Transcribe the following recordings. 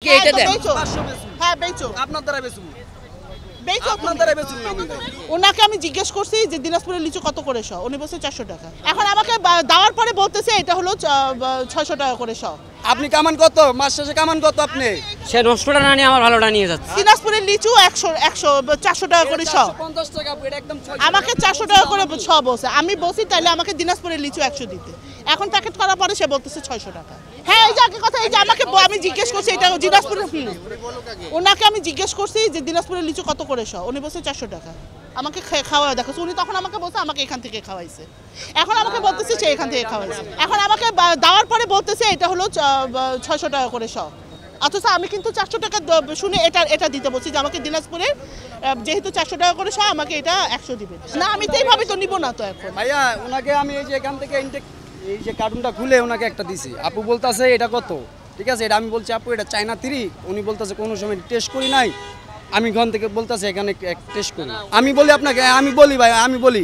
আমাকে এটা দেন। হ্যাঁ বেচো, আপনার দ্বারা বেচুন, বেচো আপনার দ্বারা বেচুন না। ওনাকে আমি জিজ্ঞেস করছি যে দিনাজপুরের লিচু কত করে শ, উনি বলছে 400 টাকা। এখন আমাকে দেওয়ার পরে বলতেছে এটা হলো 600 টাকা করে শ। আপনি কামান কত, মাস শেষে কামান কত? আপনি সে নষ্টটা না নিয়ে আমার ভালোটা নিয়ে যাচ্ছে। দিনাজপুরের লিচু 400 টাকা করে শ, 50 টাকা এটা একদম আমাকে 400 টাকা করে শ বলছে। আমি বলছি তাহলে আমাকে দিনাজপুরের লিচু 100 দিতে। এখন প্যাকেট করার পরে সে বলতেছে 600 টাকা। হ্যাঁ এই যে আগে কথা, এই যে আমাকে আমি জিজ্ঞেস করছি এটা দিনাজপুরের, ওনাকে আমি জিজ্ঞেস করছি যে দিনাজপুরের লিচু কত করে শ, উনি বলছে 400 টাকা। আমাকে খাওয়া দেখো, উনি তখন আমাকে বলছে আমাকে এখান থেকে খাওয়াইছে, এখন আমাকে বলতেছে সে এখান থেকে খাওয়াইছে। এখন আমাকে দেওয়ার পরে বলতেছে এটা হলো 600 টাকা করে শ, অথচ আমি কিন্তু 400 টাকা শুনে এটা দিতে বলছি যে আমাকে দিনাজপুরের যেহেতু 400 টাকা করে শ, আমাকে এটা 100 দিবে না। আমি তো এইভাবে তো নিব না তো। এখন ভাইয়া ওনাকে আমি এই যে এখান থেকে এই যে কার্টুনটা খুলে ওনাকে একটা দিছি, আপু বলতেছে এটা কত, ঠিক আছে, এটা আমি বলছি আপু এটা চায়না 3, উনি বলতেছে কোনো সময় টেস্ট করি নাই। আমি এখান থেকে বলতেছে এখানে টেস্ট করি, আমি বলি আপনাকে, আমি বলি ভাই, আমি বলি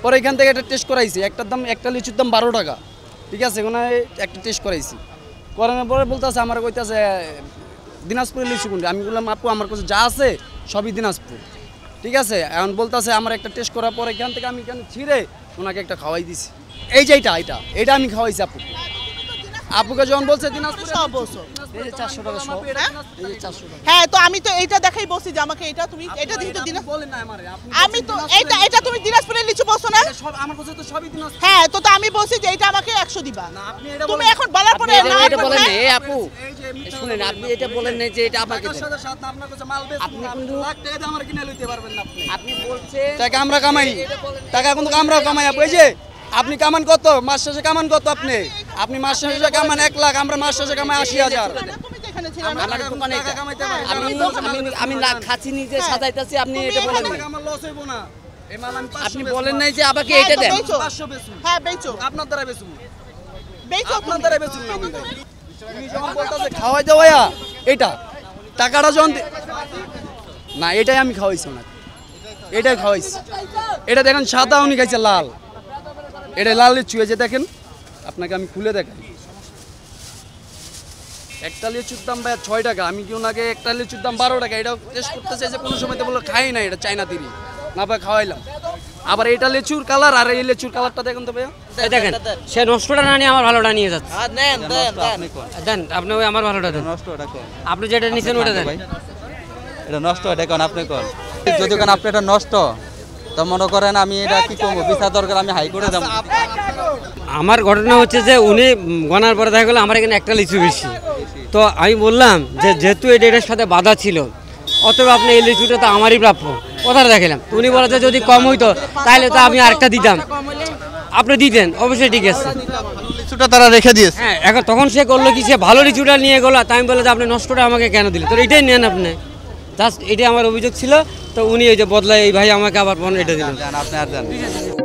পরে এখান থেকে একটা টেস্ট করাইছি, একটার দাম, একটা লিচুর দাম 12 টাকা, ঠিক আছে, ওনার একটা টেস্ট করাইছি, করানোর পরে বলতেছে আমার কইতেছে দিনাজপুরের লিচু কোনটা। আমি বললাম আপু আমার কাছে যা আছে সবই দিনাজপুর, ঠিক আছে। এখন বলতেছে আমার একটা টেস্ট করার পরে এখান থেকে আমি এখানে ছিঁড়ে ওনাকে একটা খাওয়াই দিছি। এই যে এটা আমি খাওয়াইছি আপুকে। আপুকে যখন বলছে দিনাজপুর সব বলছো, এই যে 400 টাকা সব, এই যে 400 টাকা। হ্যাঁ তো আমি তো এইটা দেখাই বলছি যে আমাকে এটা তুমি এটা দিতে দিনা বলেন না আমারে, আমি তো এটা তুমি দিনাজপুরের লিচু বলছো না। সব আমার কাছে তো সবই দিনাজপুর। হ্যাঁ তো আমি বলছি যে এটা আমাকে 100 দিবা। না আপনি এটা তুমি বলেন, এখন বলার পরে আপনি না এটা বলেন না, এই আপু এই যে মিথ্যা শুনেন, আপনি এটা বলেন না যে এটা আমাকে টাকার দেন। সাথে সাথে আপনার কাছে মাল বেচুন, আপনি আপনি কিন্তু- লাখ টাকা দিয়ে আমার কিনে লইতে পারবেন না। আপনি বলছেন টাকা আমরা কামাই, টাকা কিন্তু আমরাও কামাই আপু। এই যে আপনি কামান কত, মাস শেষে কামান কত? আপনি মাস শেষে কামান 1 লাখ, আমরা মাস শেষে কামাই 80,000। তুমি তো এখানে ছিলে না। আমার দোকানে টাকা কামাইতে পারি, আমি না খাচ্ছি নিজে সাজাইতাছি, আপনি এটা বলেন না। আমার লস হইব না। এই মাল আমি 500 আপনি বেচবো বলেন না। নাই যে আমাকে হ্যাঁ, এটা তো দেন। বেচো। 500 বেচুন, হ্যাঁ বেচো, আপনার দ্বারা বেচুন, বেচো আপনার দ্বারা বেচুন না। আমি উনি যখন বলতেছে খাওয়াই দেওয়া এটা টাকাটা যখন না, এটাই আমি খাওয়াইছি ওনাকে, এটাই খাওয়াইছি। এটা দেখেন সাদা, উনি খাইছে লাল, এটা লাল লিচু। এই যে দেখেন, আপনাকে আমি খুলে দেখাই। একটা লিচুর দাম ভাই 6 টাকা, আমি কি ওনাকে একটা লিচুর দাম 12 টাকা। এটা টেস্ট করতে চাই যে কোনো সময় তো বললো খাই না, এটা চায়না 3 না ভাই, খাওয়াইলাম। আবার এটা লিচুর কালার আর এই লিচুর কালারটা দেখেন তো ভাইয়া, এই দেখেন সে নষ্টটা না নিয়ে আমার ভালোটা নিয়ে যাচ্ছে। দেন আপনি ওই আমার ভালোটা দেন। আপনি যেটা নিছেন ওটা দেন। এটা নষ্ট এটা কোন আপনি কোন, যদি কোন আপনি এটা নষ্ট তো মনে করেন আমি এটা কি করবো, বিচার দরকার, আমি হাইকোর্টে যাবো। আমার ঘটনা হচ্ছে যে উনি গনার পরে দেখা গেলো আমার এখানে একটা লিচু বেশি, তো আমি বললাম যে যেহেতু এটার সাথে বাধা ছিল, অতএব আপনি এই লিচুটা তো আমারই প্রাপ্য, কথাটা দেখালাম। তো উনি বলেছে যদি কম হইতো তাহলে তো আমি আরেকটা দিতাম, আপনি দিতেন, অবশ্যই ঠিক আছে। লিচুটা তারা রেখে দিয়েছে। হ্যাঁ এখন তখন সে করলো কি, সে ভালো লিচুটা নিয়ে গেলো, তাই আমি বললাম যে আপনি নষ্টটা আমাকে কেন দিলেন, তো এটাই নেন আপনি, জাস্ট এটাই আমার অভিযোগ ছিল। তো উনি এই যে বদলায় এই ভাই আমাকে আবার এটা দিলেন। আপনি আর জানেন।